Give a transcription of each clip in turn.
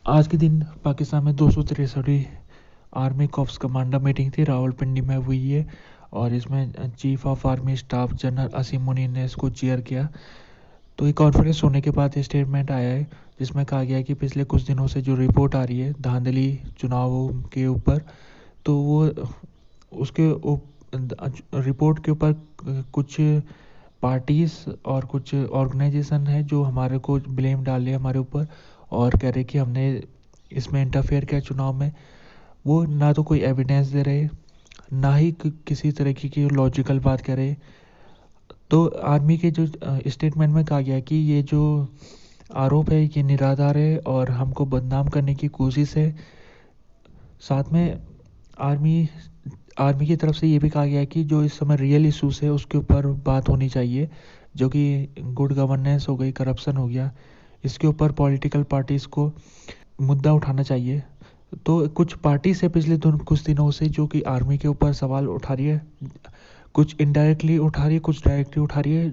आज के दिन पाकिस्तान में 263वीं आर्मी कॉर्प्स कमांडर मीटिंग थी, रावलपिंडी में हुई है। और इसमें chief of army staff general Asim Munir ने इसको चेयर किया। तो ये कॉन्फ्रेंस होने के बाद स्टेटमेंट आया है जिसमें कहा गया है कि पिछले कुछ दिनों से जो रिपोर्ट आ रही है धांधली चुनावों के ऊपर, तो वो उसके रिपोर्ट के ऊपर कुछ पार्टीज और कुछ ऑर्गेनाइजेशन है जो हमारे को ब्लेम डाल रहे हैं हमारे ऊपर और कह रहे कि हमने इसमें इंटरफेयर किया चुनाव में। वो ना तो कोई एविडेंस दे रहे, ना ही किसी तरीके की लॉजिकल बात कह रहे। तो आर्मी के जो स्टेटमेंट में कहा गया कि ये जो आरोप है ये निराधार है और हमको बदनाम करने की कोशिश है। साथ में आर्मी आर्मी की तरफ से ये भी कहा गया है कि जो इस समय रियल इश्यूज है उसके ऊपर बात होनी चाहिए, जो कि गुड गवर्नेंस हो गई, करप्शन हो गया, इसके ऊपर पॉलिटिकल पार्टीज़ को मुद्दा उठाना चाहिए। तो कुछ पार्टी से पिछले कुछ दिनों से जो कि आर्मी के ऊपर सवाल उठा रही है, कुछ इनडायरेक्टली उठा रही है, कुछ डायरेक्टली उठा रही है।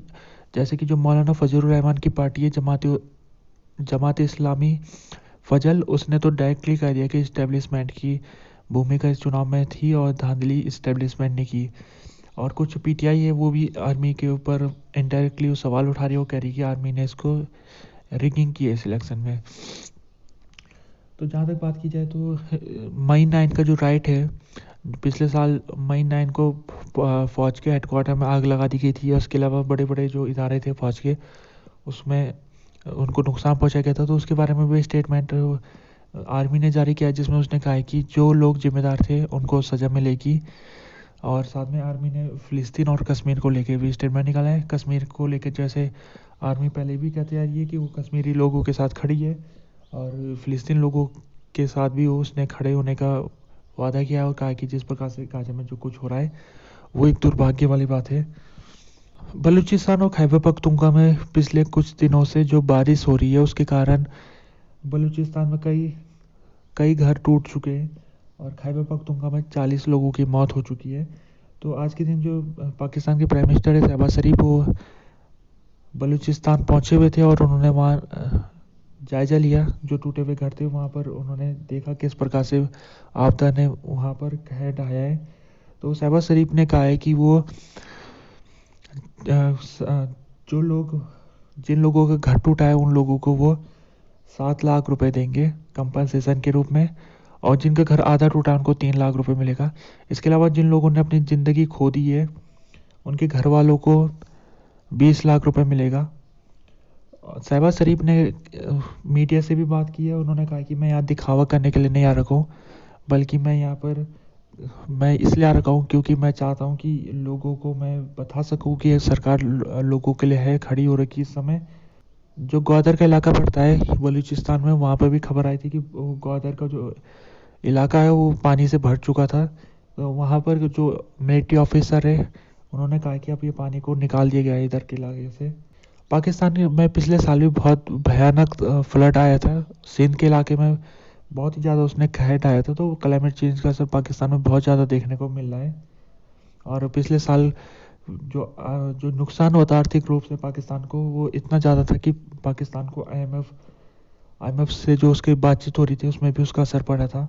जैसे कि जो मौलाना फजलुर रहमान की पार्टी है जमात इस्लामी फजल, उसने तो डायरेक्टली कह दिया कि इस्टेब्लिशमेंट की भूमिका इस चुनाव में थी और धांधली इस्टेब्लिशमेंट ने की। और कुछ पीटीआई है वो भी आर्मी के ऊपर इनडायरेक्टली सवाल उठा रही है, वो कह रही है कि आर्मी ने इसको रिगिंग की है इस इलेक्शन में। तो जहाँ तक बात की जाए तो मई 9 का जो राइट है, पिछले साल मई 9 को फ़ौज के हेडक्वार्टर में आग लगा दी गई थी। उसके अलावा बड़े बड़े जो इदारे थे फ़ौज के, उसमें उनको नुकसान पहुंचाया गया था। तो उसके बारे में भी स्टेटमेंट आर्मी ने जारी किया जिसमें उसने कहा है कि जो लोग जिम्मेदार थे उनको सज़ा मिलेगी। और साथ में आर्मी ने फ़िलिस्तीन और कश्मीर को लेके भी स्टेटमेंट निकाला है। कश्मीर को लेकर जैसे आर्मी पहले भी कहते आ रही है कि वो कश्मीरी लोगों के साथ खड़ी है और फ़िलिस्तीन लोगों के साथ भी वो उसने खड़े होने का वादा किया और कहा कि जिस प्रकार से गाजा में जो कुछ हो रहा है वो एक दुर्भाग्य वाली बात है। बलूचिस्तान और खैबर पख्तूनख्वा में पिछले कुछ दिनों से जो बारिश हो रही है उसके कारण बलूचिस्तान में कई कई घर टूट चुके हैं और खैबर पख्तूनख्वा में 40 लोगों की मौत हो चुकी है। तो आज के दिन जो पाकिस्तान के प्राइम मिनिस्टर है शहबाज शरीफ, वो बलूचिस्तान पहुंचे हुए थे और उन्होंने वहाँ जायज़ा लिया। जो टूटे हुए घर थे वहाँ पर उन्होंने देखा किस प्रकार से आपदा ने वहाँ पर कहर ढाया है। तो शहबाज शरीफ ने कहा है कि वो जो लोग जिन लोगों का घर टूटा है उन लोगों को वो 7 लाख रुपए देंगे कंपनसेशन के रूप में, और जिनका घर आधा टूटा है उनको 3 लाख रुपए मिलेगा। इसके अलावा जिन लोगों ने अपनी ज़िंदगी खो दी है उनके घर वालों को 20 लाख रुपए मिलेगा। शहबाज शरीफ ने मीडिया से भी बात की है। उन्होंने कहा कि मैं यहाँ दिखावा करने के लिए नहीं आ रखा हूँ, बल्कि मैं इसलिए आ रखा हूँ क्योंकि मैं चाहता हूँ कि लोगों को मैं बता सकूँ कि सरकार लोगों के लिए है, खड़ी हो रखी इस समय। जो ग्वादर का इलाका पड़ता है बलूचिस्तान में, वहाँ पर भी खबर आई थी कि ग्वादर का जो इलाका है वो पानी से भर चुका था। तो वहाँ पर जो मिलिट्री ऑफिसर है उन्होंने कहा कि अब ये पानी को निकाल दिया गया है इधर के इलाके से। पाकिस्तान में पिछले साल भी बहुत भयानक फ्लड आया था। सिंध के इलाके में बहुत ही ज़्यादा उसने कहर ढाया था। तो क्लाइमेट चेंज का असर पाकिस्तान में बहुत ज़्यादा देखने को मिल रहा है। और पिछले साल जो नुकसान हुआ था आर्थिक रूप से पाकिस्तान को, वो इतना ज़्यादा था कि पाकिस्तान को आईएमएफ से जो उसकी बातचीत हो रही थी उसमें भी उसका असर पड़ा था।